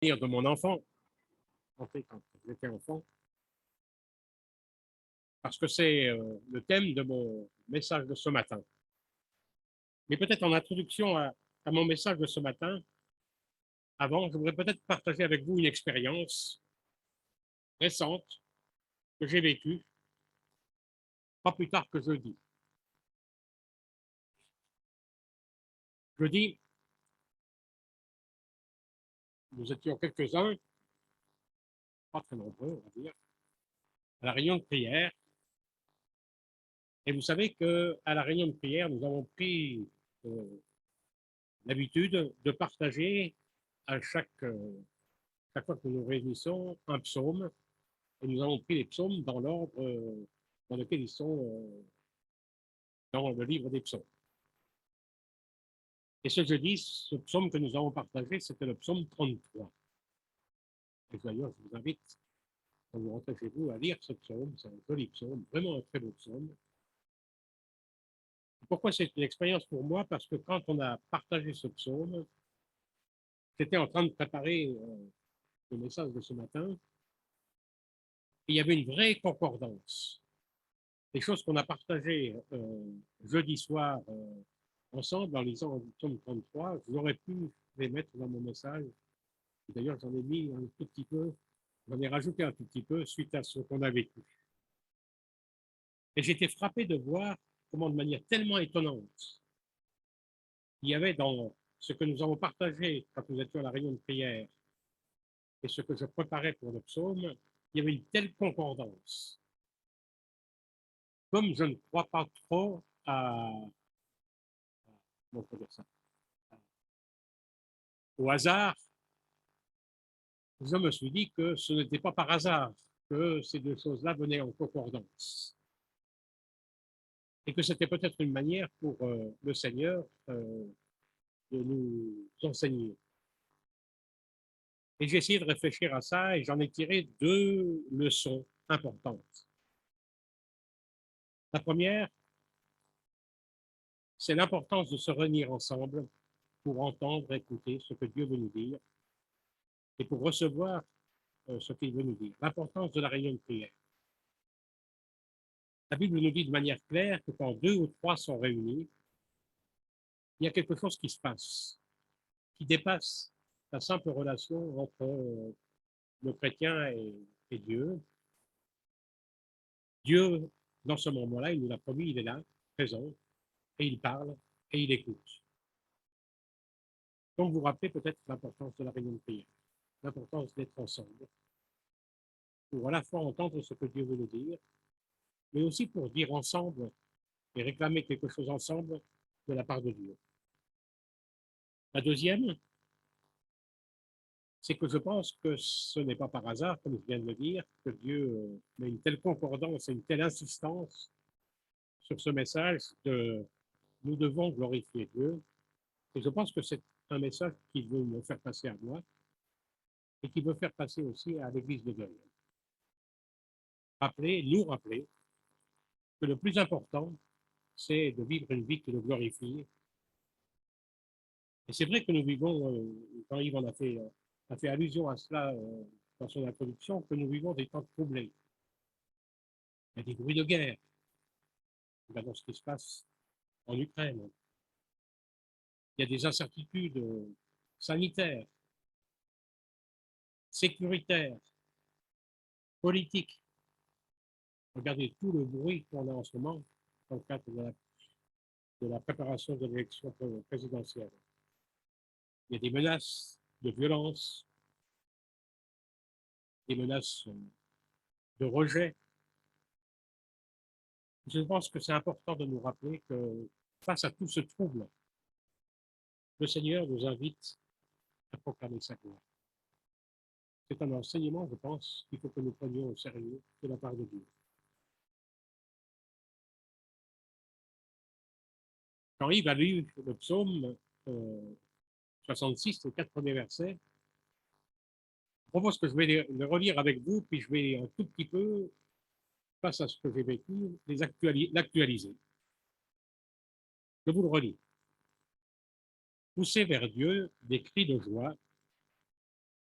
De mon enfant, en fait, quand j'étais enfant, parce que c'est le thème de mon message de ce matin. Mais peut-être en introduction à mon message de ce matin, avant, je voudrais peut-être partager avec vous une expérience récente que j'ai vécue, pas plus tard que jeudi. Jeudi, nous étions quelques-uns, pas très nombreux, on va dire, à la réunion de prière. Et vous savez qu'à la réunion de prière, nous avons pris l'habitude de partager à chaque fois que nous réunissons un psaume, et nous avons pris les psaumes dans l'ordre dans lequel ils sont dans le livre des psaumes. Et ce jeudi, ce psaume que nous avons partagé, c'était le psaume 33. Et d'ailleurs, je vous invite, quand vous rentrez chez vous, à lire ce psaume. C'est un joli psaume, vraiment un très beau psaume. Pourquoi c'est une expérience pour moi? Parce que quand on a partagé ce psaume, j'étais en train de préparer le message de ce matin, et il y avait une vraie concordance. Les choses qu'on a partagées jeudi soir ensemble en lisant le psaume 33, j'aurais pu les mettre dans mon message. D'ailleurs, j'en ai mis un tout petit peu, j'en ai rajouté un tout petit peu suite à ce qu'on a vécu. Et j'étais frappé de voir comment, de manière tellement étonnante, il y avait dans ce que nous avons partagé quand nous étions à la réunion de prière et ce que je préparais pour le psaume, il y avait une telle concordance. Comme je ne crois pas trop comment on peut dire ça, au hasard, je me suis dit que ce n'était pas par hasard que ces deux choses-là venaient en concordance. Et que c'était peut-être une manière pour le Seigneur de nous enseigner. Et j'ai essayé de réfléchir à ça et j'en ai tiré deux leçons importantes. La première, c'est l'importance de se réunir ensemble pour entendre, écouter ce que Dieu veut nous dire et pour recevoir ce qu'il veut nous dire. L'importance de la réunion de prière. La Bible nous dit de manière claire que quand deux ou trois sont réunis, il y a quelque chose qui se passe, qui dépasse la simple relation entre le chrétien et Dieu. Dieu, dans ce moment-là, il nous l'a promis, il est là, présent, et il parle, et il écoute. Donc vous vous rappelez peut-être l'importance de la réunion de prière, l'importance d'être ensemble, pour à la fois entendre ce que Dieu veut nous dire, mais aussi pour dire ensemble et réclamer quelque chose ensemble de la part de Dieu. La deuxième, c'est que je pense que ce n'est pas par hasard, comme je viens de le dire, que Dieu met une telle concordance et une telle insistance sur ce message de nous devons glorifier Dieu. Et je pense que c'est un message qu'il veut me faire passer à moi et qu'il veut faire passer aussi à l'Église de Dieu. Nous rappeler que le plus important, c'est de vivre une vie qui le glorifie. Et c'est vrai que nous vivons, quand Yves a fait allusion à cela dans son introduction, que nous vivons des temps troublés. Il y a des bruits de guerre dans ce qui se passe en Ukraine. Il y a des incertitudes sanitaires, sécuritaires, politiques. Regardez tout le bruit qu'on a en ce moment dans le cadre de la préparation de l'élection présidentielle. Il y a des menaces de violence, des menaces de rejet. Je pense que c'est important de nous rappeler que face à tout ce trouble, le Seigneur nous invite à proclamer sa gloire. C'est un enseignement, je pense, qu'il faut que nous prenions au sérieux de la part de Dieu. Quand Yves a lu le psaume 66, les 4 premiers versets, je propose que je vais les relire avec vous, puis je vais un tout petit peu, face à ce que j'ai vécu, l'actualiser. Je vous le relis. Poussez vers Dieu des cris de joie,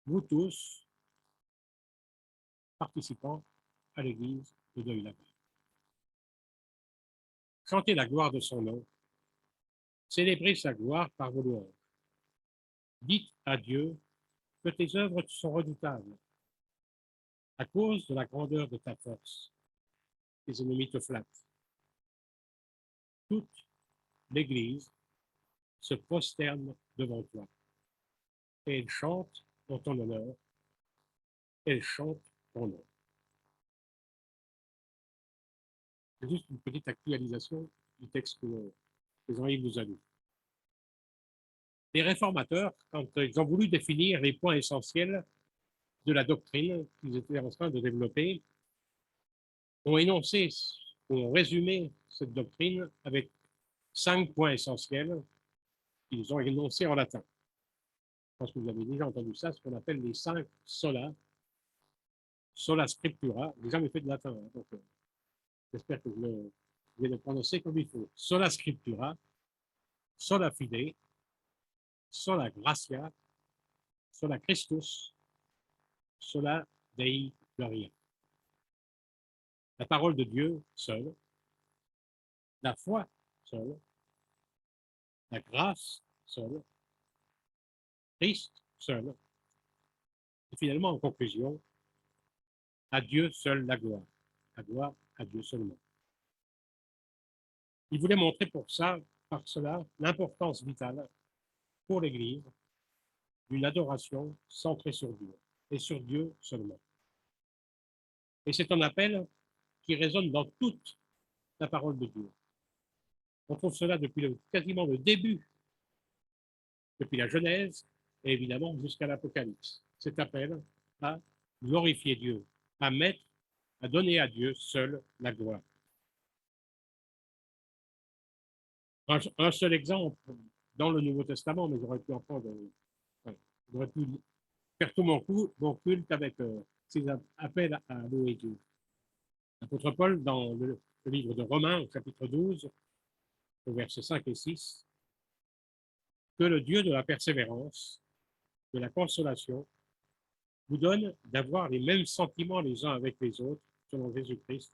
vous tous, participants à l'Église de Deuil-la-Barre. Chantez la gloire de son nom, célébrez sa gloire par vos louanges. Dites à Dieu que tes œuvres sont redoutables. À cause de la grandeur de ta force, tes ennemis te flattent. Toute l'Église se prosterne devant toi. Et elle chante en ton honneur, elle chante ton nom. C'est juste une petite actualisation du texte que Jean-Yves nous a lu. Les réformateurs, quand ils ont voulu définir les points essentiels de la doctrine qu'ils étaient en train de développer, ont énoncé, ont résumé cette doctrine avec 5 points essentiels qu'ils ont énoncés en latin. Je pense que vous avez déjà entendu ça, ce qu'on appelle les 5 sola, sola scriptura. Je n'ai jamais fait de latin, hein, donc j'espère que je vais le prononcer comme il faut. Sola scriptura, sola fide, sola gratia, sola Christus, sola Dei gloria. La parole de Dieu seule, la foi seule, la grâce seule, Christ seul, et finalement, en conclusion, à Dieu seul la gloire à Dieu seulement. Il voulait montrer par cela, l'importance vitale pour l'Église d'une adoration centrée sur Dieu, et sur Dieu seulement. Et c'est un appel qui résonne dans toute la parole de Dieu. On trouve cela depuis quasiment le début, depuis la Genèse, et évidemment jusqu'à l'Apocalypse. Cet appel à glorifier Dieu, à donner à Dieu seul la gloire. Un seul exemple dans le Nouveau Testament, mais j'aurais pu j'aurais pu faire tout mon culte avec ces appels à louer Dieu. L'apôtre Paul, dans le livre de Romains, au chapitre 12, au versets 5 et 6, que le Dieu de la persévérance, de la consolation, vous donne d'avoir les mêmes sentiments les uns avec les autres, selon Jésus-Christ,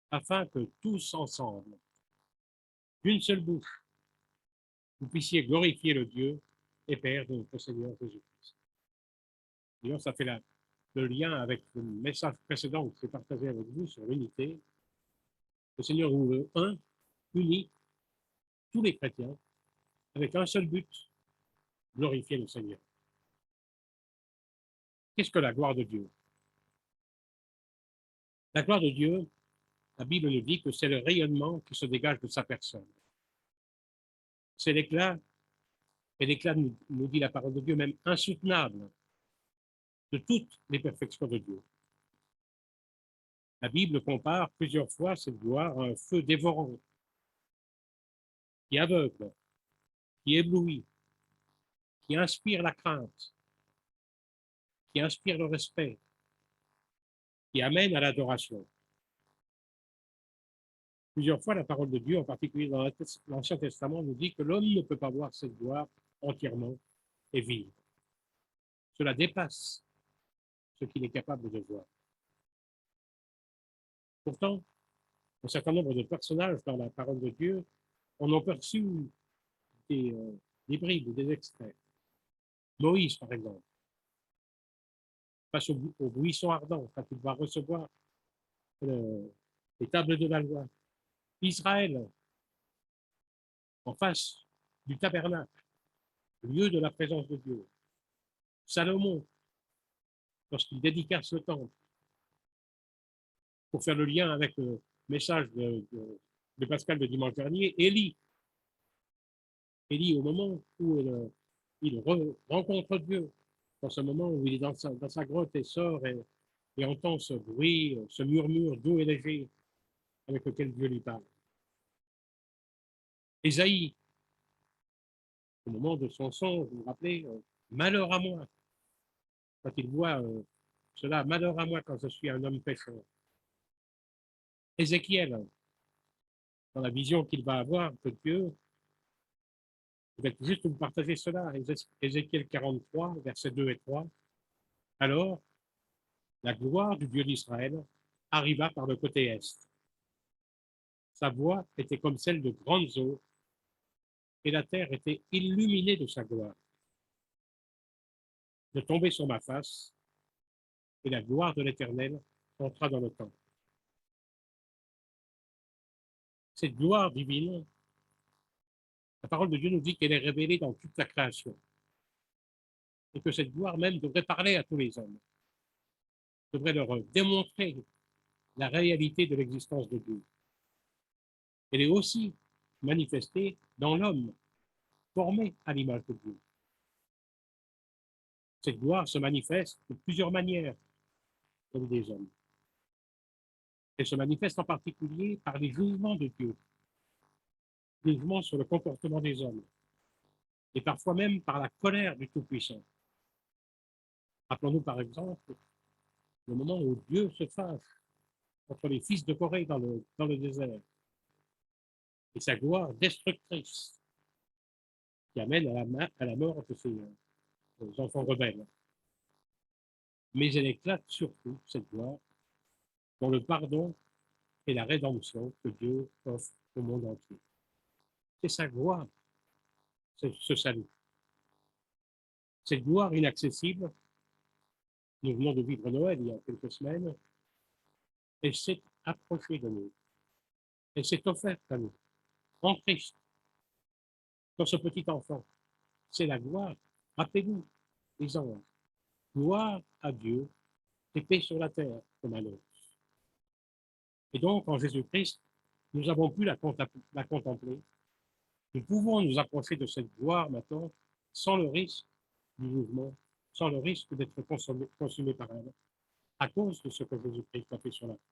afin que tous ensemble, d'une seule bouche, vous puissiez glorifier le Dieu et Père de notre Seigneur Jésus-Christ. D'ailleurs, ça fait le lien avec le message précédent que j'ai partagé avec vous sur l'unité. Le Seigneur vous veut uni, tous les chrétiens, avec un seul but, glorifier le Seigneur. Qu'est-ce que la gloire de Dieu? La gloire de Dieu, la Bible nous dit que c'est le rayonnement qui se dégage de sa personne. C'est l'éclat, et l'éclat nous dit la parole de Dieu, même insoutenable, de toutes les perfections de Dieu. La Bible compare plusieurs fois cette gloire à un feu dévorant, qui aveugle, qui éblouit, qui inspire la crainte, qui inspire le respect, qui amène à l'adoration. Plusieurs fois, la parole de Dieu, en particulier dans l'Ancien Testament, nous dit que l'homme ne peut pas voir cette gloire entièrement et vivre. Cela dépasse ce qu'il est capable de voir. Pourtant, un certain nombre de personnages dans la parole de Dieu en ont perçu des bribes, des extraits. Moïse, par exemple, face au buisson ardent, quand il va recevoir les tables de la loi. Israël, en face du tabernacle, lieu de la présence de Dieu. Salomon, lorsqu'il dédicace le temple, pour faire le lien avec le message de Pascal de dimanche dernier, Élie, au moment où il rencontre Dieu, dans ce moment où il est dans sa grotte et sort et entend ce bruit, ce murmure doux et léger avec lequel Dieu lui parle. Ésaïe, au moment de son songe, vous vous rappelez, malheur à moi, quand il voit cela, malheur à moi quand je suis un homme pécheur. Ézéchiel, dans la vision qu'il va avoir de Dieu, je vais juste vous partager cela, Ézéchiel 43, versets 2 et 3. Alors, la gloire du Dieu d'Israël arriva par le côté est. Sa voix était comme celle de grandes eaux, et la terre était illuminée de sa gloire. Je tombai sur ma face, et la gloire de l'Éternel entra dans le temple. Cette gloire divine, la parole de Dieu nous dit qu'elle est révélée dans toute la création, et que cette gloire même devrait parler à tous les hommes, devrait leur démontrer la réalité de l'existence de Dieu. Elle est aussi manifestée dans l'homme, formé à l'image de Dieu. Cette gloire se manifeste de plusieurs manières dans les hommes. Elle se manifeste en particulier par les jugements de Dieu, jugements sur le comportement des hommes, et parfois même par la colère du Tout-Puissant. Rappelons-nous par exemple le moment où Dieu se fâche contre les fils de Corée dans le désert, et sa gloire destructrice qui amène à la mort de ses enfants rebelles. Mais elle éclate surtout, cette gloire, dans le pardon et la rédemption que Dieu offre au monde entier. C'est sa gloire, ce salut. Cette gloire inaccessible, nous venons de vivre Noël il y a quelques semaines, elle s'est approchée de nous. Elle s'est offerte à nous, en Christ, dans ce petit enfant. C'est la gloire. Rappelez-vous, les anges. Gloire à Dieu, et paix sur la terre, comme annonce. Et donc, en Jésus-Christ, nous avons pu la contempler. Nous pouvons nous approcher de cette gloire maintenant, sans le risque du jugement, sans le risque d'être consumé par elle, à cause de ce que Jésus-Christ a fait sur la terre.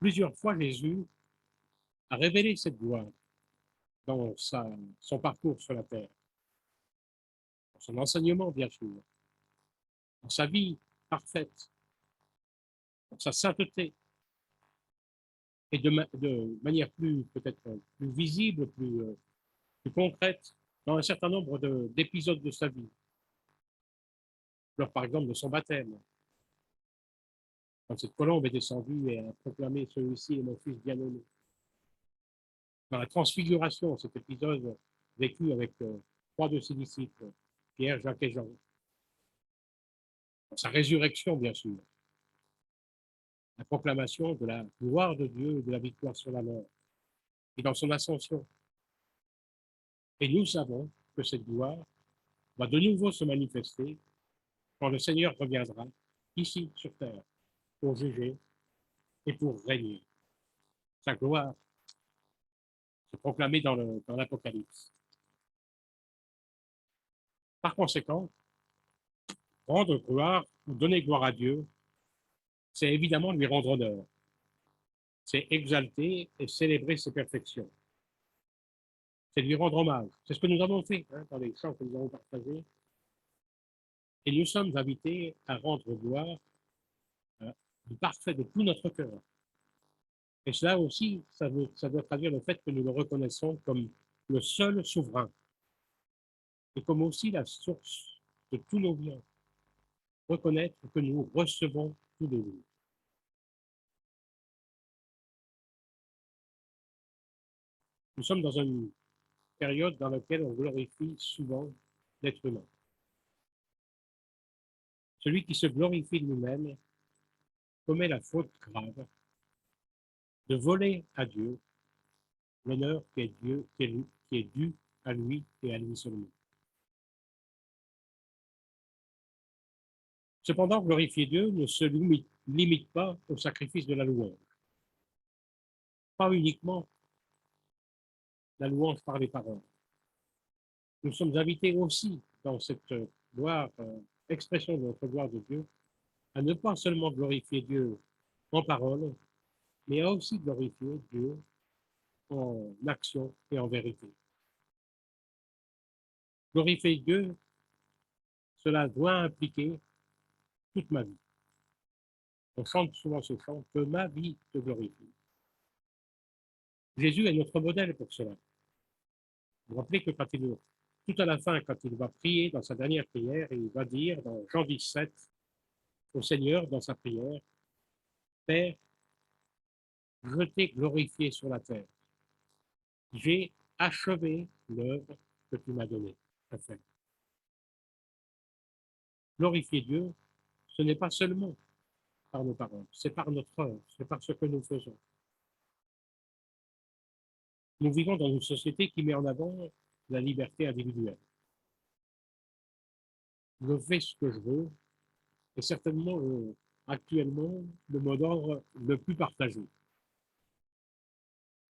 Plusieurs fois, Jésus a révélé cette gloire dans son parcours sur la terre, dans son enseignement, bien sûr, dans sa vie parfaite, dans sa sainteté, et de manière peut-être plus visible, plus concrète, dans un certain nombre d'épisodes de sa vie. Lors, par exemple, de son baptême, quand cette colombe est descendue et a proclamé celui-ci est mon fils bien-aimé. Dans la transfiguration, cet épisode vécu avec trois de ses disciples, Pierre, Jacques et Jean. Dans sa résurrection, bien sûr. La proclamation de la gloire de Dieu et de la victoire sur la mort. Et dans son ascension. Et nous savons que cette gloire va de nouveau se manifester quand le Seigneur reviendra ici sur terre pour juger et pour régner. Sa gloire se proclamer dans l'Apocalypse. Par conséquent, rendre gloire ou donner gloire à Dieu, c'est évidemment lui rendre honneur. C'est exalter et célébrer ses perfections. C'est lui rendre hommage. C'est ce que nous avons fait dans les chants que nous avons partagés. Et nous sommes invités à rendre gloire du parfait de tout notre cœur. Et cela aussi, ça doit traduire le fait que nous le reconnaissons comme le seul souverain et comme aussi la source de tous nos biens. Reconnaître que nous recevons tous les jours. Nous sommes dans une période dans laquelle on glorifie souvent l'être humain. Celui qui se glorifie de lui-même commet la faute grave de voler à Dieu l'honneur qui est dû à lui et à lui seulement. Cependant, glorifier Dieu ne se limite pas au sacrifice de la louange. Pas uniquement la louange par les paroles. Nous sommes invités aussi dans cette gloire, expression de notre gloire de Dieu, à ne pas seulement glorifier Dieu en parole, mais à aussi glorifier Dieu en action et en vérité. Glorifier Dieu, cela doit impliquer toute ma vie. On chante souvent ce chant, que ma vie te glorifie. Jésus est notre modèle pour cela. Vous vous rappelez que quand il tout à la fin, quand il va prier dans sa dernière prière, il va dire dans Jean 17 au Seigneur dans sa prière, Père, je t'ai glorifié sur la terre. J'ai achevé l'œuvre que tu m'as donnée à faire. Glorifier Dieu, ce n'est pas seulement par nos paroles, c'est par notre œuvre, c'est par ce que nous faisons. Nous vivons dans une société qui met en avant la liberté individuelle. Je fais ce que je veux, et certainement actuellement le mot d'ordre le plus partagé,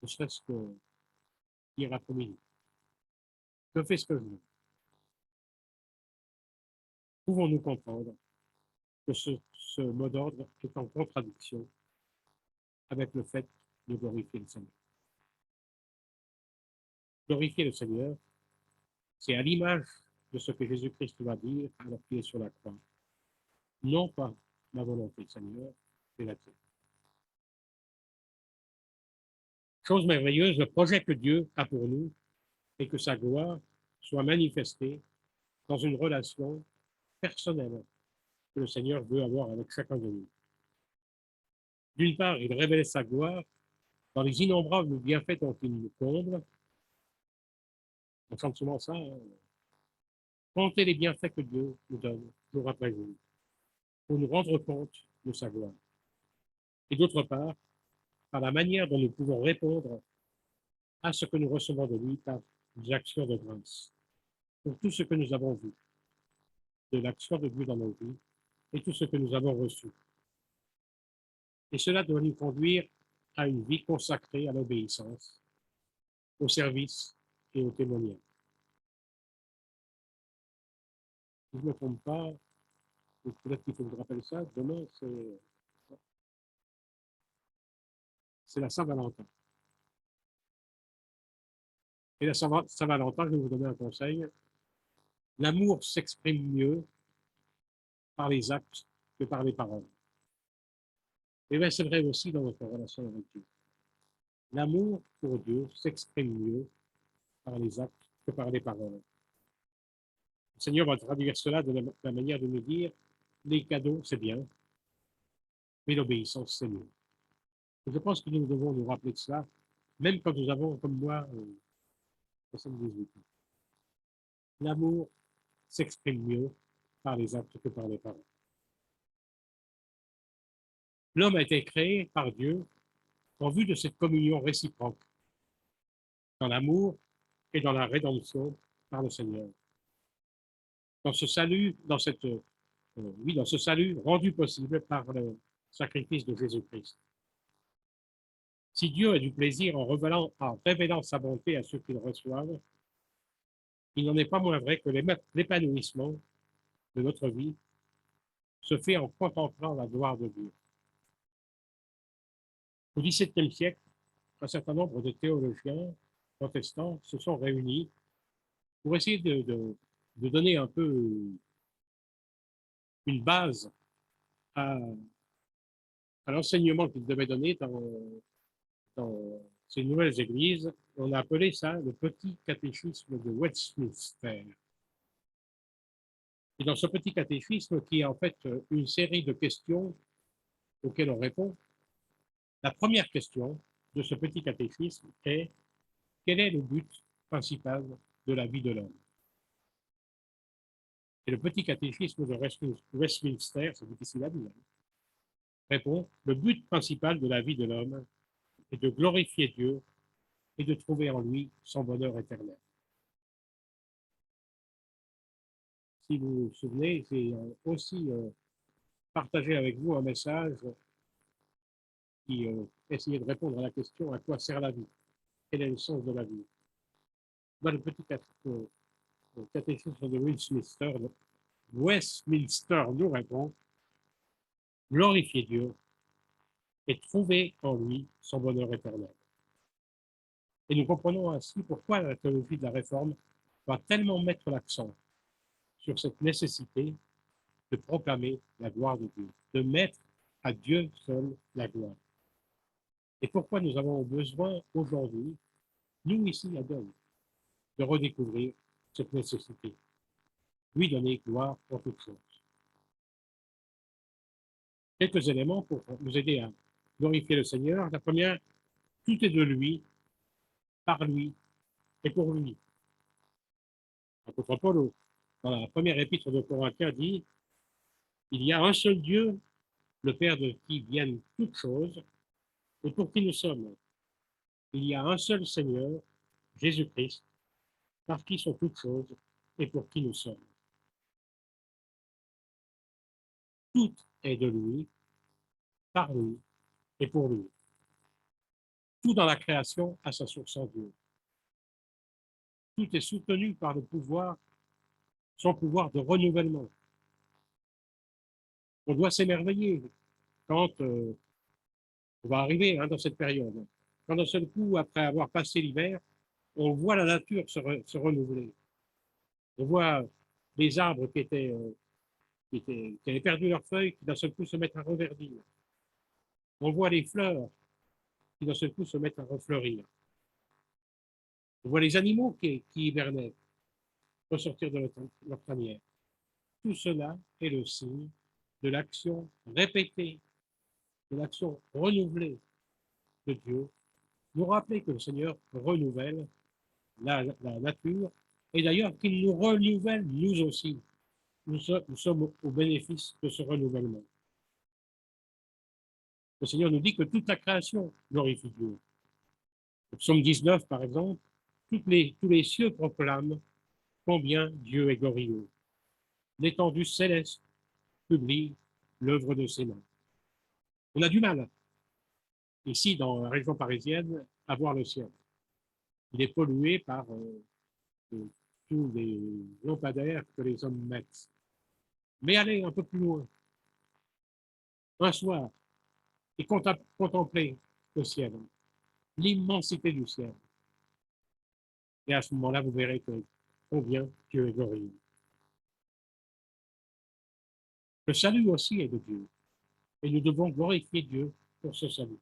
ne serait-ce que hier après-midi. Je fais ce que je veux. Pouvons-nous comprendre que ce mot d'ordre est en contradiction avec le fait de glorifier le Seigneur? Glorifier le Seigneur, c'est à l'image de ce que Jésus-Christ va dire alors qu'il est sur la croix. Non pas ma volonté, Seigneur, c'est la tienne. Chose merveilleuse, le projet que Dieu a pour nous est que sa gloire soit manifestée dans une relation personnelle que le Seigneur veut avoir avec chacun de nous. D'une part, il révèle sa gloire dans les innombrables bienfaits dont il nous comble. On chante souvent ça, hein. Compter les bienfaits que Dieu nous donne jour après jour, pour nous rendre compte de sa gloire. Et d'autre part, par la manière dont nous pouvons répondre à ce que nous recevons de lui par des actions de grâce. Pour tout ce que nous avons vu, de l'action de Dieu dans nos vies, et tout ce que nous avons reçu. Et cela doit nous conduire à une vie consacrée à l'obéissance, au service et au témoignage. Si je ne me trompe pas, peut-être qu'il faut que je rappelle ça, demain c'est la Saint-Valentin. Et la Saint-Valentin, je vais vous donner un conseil. L'amour s'exprime mieux par les actes que par les paroles. Et bien c'est vrai aussi dans notre relation avec Dieu. L'amour pour Dieu s'exprime mieux par les actes que par les paroles. Le Seigneur va traduire cela de la manière de nous dire, les cadeaux, c'est bien, mais l'obéissance, c'est mieux. Et je pense que nous devons nous rappeler de cela, même quand nous avons, comme moi, 78 ans. L'amour s'exprime mieux par les actes que par les paroles. L'homme a été créé par Dieu en vue de cette communion réciproque, dans l'amour et dans la rédemption par le Seigneur. Dans ce salut, dans ce salut rendu possible par le sacrifice de Jésus-Christ. Si Dieu a du plaisir en révélant sa bonté à ceux qui le reçoivent, il n'en est pas moins vrai que l'épanouissement de notre vie se fait en contemplant la gloire de Dieu. Au XVIIe siècle, un certain nombre de théologiens protestants se sont réunis pour essayer de donner un peu une base à, à l'enseignement qu'ils devaient donner dans ces nouvelles églises. On a appelé ça le petit catéchisme de Westminster. Et dans ce petit catéchisme, qui est en fait une série de questions auxquelles on répond, la première question de ce petit catéchisme est: quel est le but principal de la vie de l'homme? Et le petit catéchisme de Westminster, c'est difficile à dire, répond: le but principal de la vie de l'homme est de glorifier Dieu et de trouver en lui son bonheur éternel. Si vous vous souvenez, j'ai aussi partagé avec vous un message qui essayait de répondre à la question: à quoi sert la vie? Quel est le sens de la vie? Dans le petit catéchisme de Westminster nous répond: glorifier Dieu et trouver en lui son bonheur éternel. Et nous comprenons ainsi pourquoi la théologie de la Réforme va tellement mettre l'accent sur cette nécessité de proclamer la gloire de Dieu, de mettre à Dieu seul la gloire. Et pourquoi nous avons besoin aujourd'hui, nous ici à Dole, de redécouvrir cette nécessité. Lui donner gloire en toutes choses. Quelques éléments pour nous aider à glorifier le Seigneur. La première, tout est de lui, par lui et pour lui. L'apôtre Paul, dans la première épître de Corinthiens, dit il y a un seul Dieu, le Père de qui viennent toutes choses, et pour qui nous sommes. Il y a un seul Seigneur, Jésus-Christ, par qui sont toutes choses et pour qui nous sommes. Tout est de lui, par lui et pour lui. Tout dans la création a sa source en Dieu. Tout est soutenu par le pouvoir, son pouvoir de renouvellement. On doit s'émerveiller quand on va arriver dans cette période. Quand d'un seul coup, après avoir passé l'hiver, on voit la nature se renouveler. On voit les arbres qui avaient perdu leurs feuilles, qui d'un seul coup se mettent à reverdir. On voit les fleurs qui d'un seul coup se mettent à refleurir. On voit les animaux qui hibernaient ressortir de leur tanière. Tout cela est le signe de l'action répétée, de l'action renouvelée de Dieu, nous rappeler que le Seigneur renouvelle la nature et d'ailleurs qu'il nous renouvelle nous aussi. Nous sommes au bénéfice de ce renouvellement. Le Seigneur nous dit que toute la création glorifie Dieu. Le psaume 19, par exemple, tous les cieux proclament combien Dieu est glorieux. L'étendue céleste publie l'œuvre de ses mains. On a du mal, ici, dans la région parisienne, à voir le ciel. Il est pollué par tous les lampadaires que les hommes mettent. Mais allez un peu plus loin, un soir, et contempler le ciel, l'immensité du ciel. Et à ce moment-là, vous verrez que combien Dieu est glorieux. Le salut aussi est de Dieu, et nous devons glorifier Dieu pour ce salut.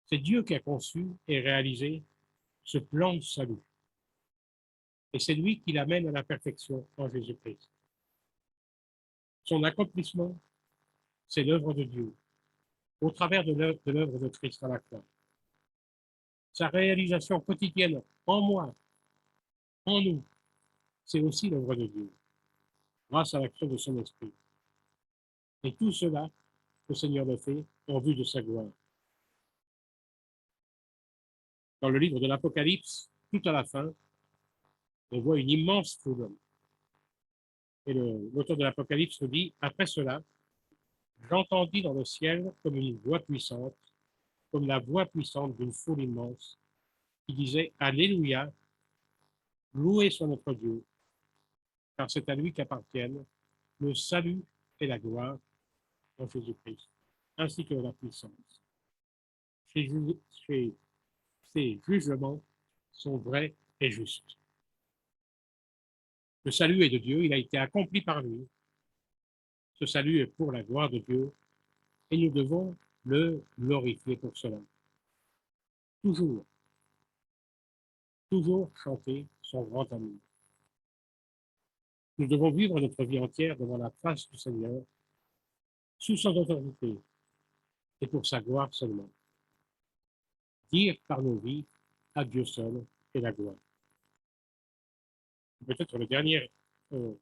C'est Dieu qui a conçu et réalisé ce plan de salut. Et c'est lui qui l'amène à la perfection en Jésus-Christ. Son accomplissement, c'est l'œuvre de Dieu, au travers de l'œuvre de Christ à la croix. Sa réalisation quotidienne en moi, en nous, c'est aussi l'œuvre de Dieu, grâce à l'action de son esprit. Et tout cela, le Seigneur le fait en vue de sa gloire. Dans le livre de l'Apocalypse, tout à la fin, on voit une immense foule. Et l'auteur de l'Apocalypse nous dit, après cela, j'entendis dans le ciel comme une voix puissante, comme la voix puissante d'une foule immense, qui disait Alléluia, loué soit notre Dieu, car c'est à lui qu'appartiennent le salut et la gloire en Jésus-Christ, ainsi que la puissance. Ses jugements sont vrais et justes. Le salut est de Dieu, il a été accompli par lui. Ce salut est pour la gloire de Dieu et nous devons le glorifier pour cela. Toujours, toujours chanter son grand amour. Nous devons vivre notre vie entière devant la face du Seigneur, sous son autorité et pour sa gloire seulement. Dire par nos vies à Dieu seul est la gloire. Peut-être euh,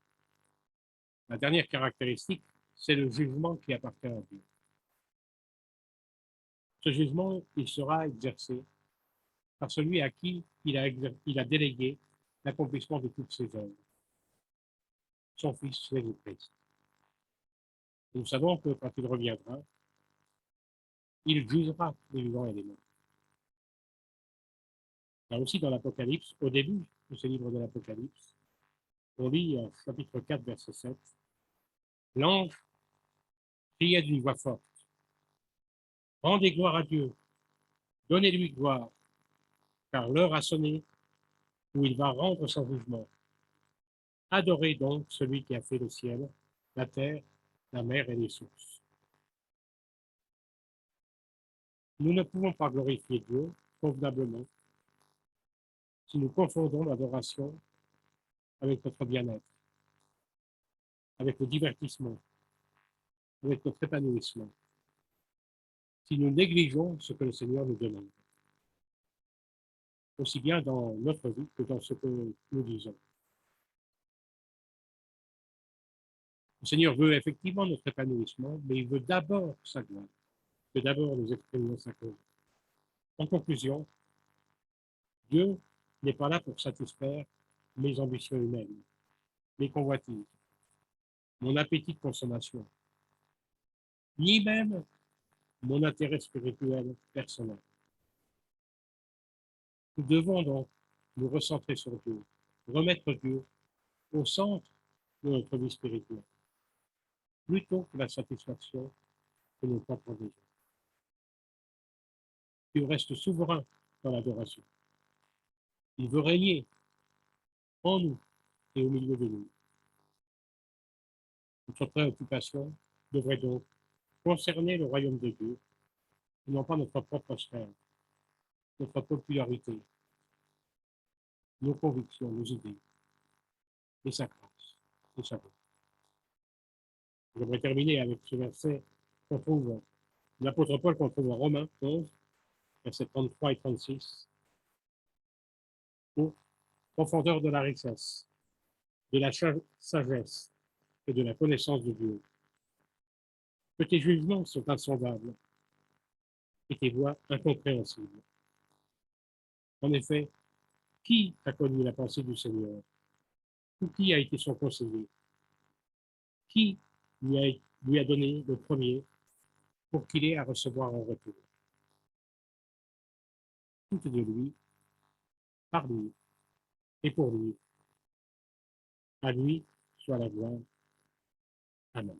la dernière caractéristique, c'est le jugement qui appartient à Dieu. Ce jugement, il sera exercé par celui à qui il a délégué l'accomplissement de toutes ses œuvres, son Fils Jésus-Christ. Nous savons que quand il reviendra, il jugera les vivants et les morts. Là aussi, dans l'Apocalypse, au début de ce livre de l'Apocalypse, on lit chapitre 4, verset 7, l'ange criait d'une voix forte, rendez gloire à Dieu, donnez-lui gloire, car l'heure a sonné où il va rendre son jugement. Adorez donc celui qui a fait le ciel, la terre, la mer et les sources. Nous ne pouvons pas glorifier Dieu convenablement si nous confondons l'adoration avec notre bien-être, avec le divertissement, avec notre épanouissement, si nous négligeons ce que le Seigneur nous demande, aussi bien dans notre vie que dans ce que nous disons. Le Seigneur veut effectivement notre épanouissement, mais il veut d'abord sa gloire, que d'abord nous exprimions sa gloire. En conclusion, Dieu n'est pas là pour satisfaire mes ambitions humaines, mes convoitises, mon appétit de consommation, ni même mon intérêt spirituel personnel. Nous devons donc nous recentrer sur Dieu, remettre Dieu au centre de notre vie spirituelle, plutôt que la satisfaction de nos propres besoins. Dieu reste souverain dans l'adoration. Il veut régner en nous et au milieu de nous. Notre préoccupation devrait donc concerner le royaume de Dieu, et non pas notre propre sphère, notre popularité, nos convictions, nos idées, et sa grâce, et sa gloire. J'aimerais terminer avec ce verset qu'on trouve, l'apôtre Paul qu'on trouve en Romains 11, versets 33 et 36, ô profondeur de la richesse, de la sagesse et de la connaissance de Dieu, que tes jugements sont insondables et tes voies incompréhensibles. En effet, qui a connu la pensée du Seigneur? Ou qui a été son conseiller? Qui lui a donné le premier pour qu'il ait à recevoir en retour? Tout est de lui, par lui et pour lui. À lui soit la gloire. Amen.